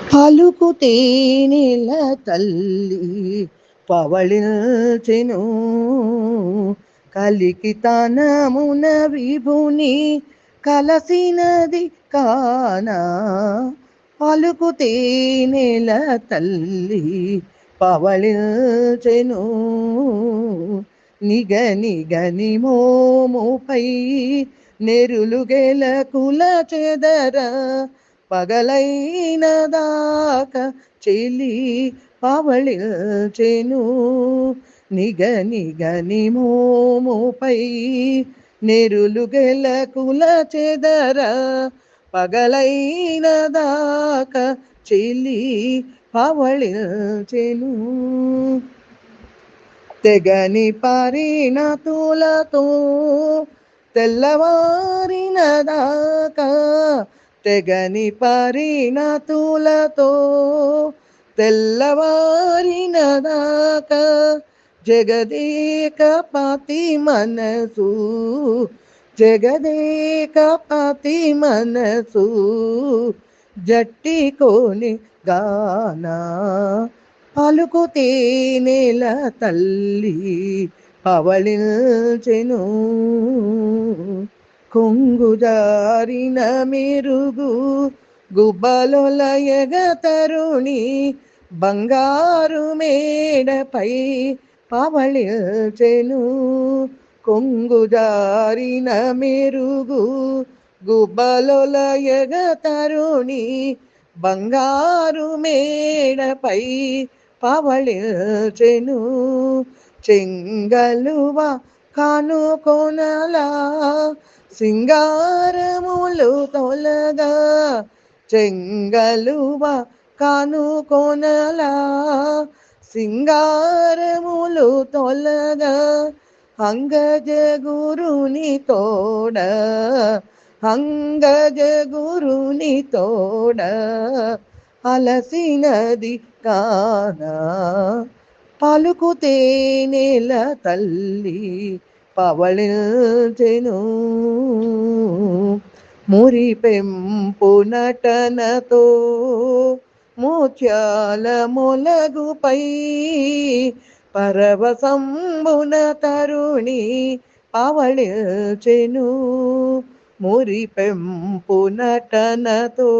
పలుకుతే నేల తల్లి పవళించెను కలికి తనమున విభుని కలసినది కానా. పలుకుతే నేల తల్లి పవళించెను నిగని మోముపై నెరులు గెలకుల చెదర పగలైన దాకా చెలి పవళించెను నిగని మోముపై నెరులు గెలకుల చెదర పగలైన దాకా చెలి పవళించెను తెగని పరిణతులతో తెల్లవారిన దాకా తెగని పరిణతులతో తెల్లవారిన దాకా జగదేక పతి మనసు జగదేక పతి మనసు జట్టికోని గానా. పలుకుతే నేల తల్లి పవళించెను కొంగు జారిన మెరుగు గుబ్బలొలయగ తరుణి బంగారు మేడపై పవళించెను కొంగు జారిన మెరుగు గుబ్బలొలయగ తరుణి బంగారు మేడపై పవళించెను చెంగలువ కనుకొనలా సింగారములు తొలగా చెంగలువ కనుకొనలా సింగారములు తొలగా అంగజ గురుని తోడ అంగజ గురుని తోడ అలసినది కానా. పలుకుతే నేల తల్లి పవళించెను మురిపెంపు నటనతో ముత్యాల మొలగుపై పరవశంబున తరుణి పవళించెను మురిపెంపు నటనతో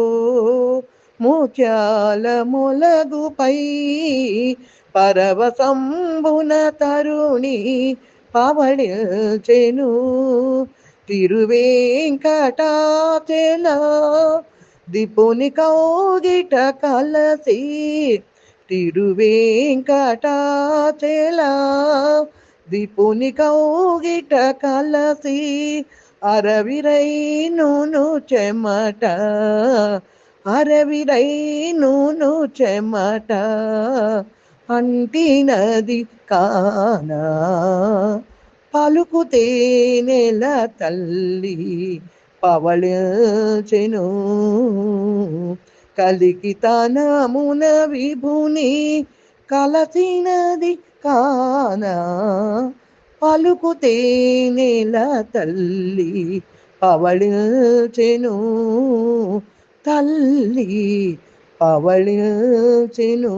ముత్యాల మొలగుపై పరవశంబున తరుణి పవళించెను తిరువేంకటాచల దిపుని కౌగిట కలసి తిరువేంకటాచల దిపుని కౌగిట కలసి అరవిరైను చెమట అరవిరైను చెమట అంటినది కానా. పలుకుతే నేల తల్లి పవళించెను కలికి తనమున విభుని కలసినది కానా. పలుకుతే నేల తల్లి పవళించెను తల్లి పవళించెను.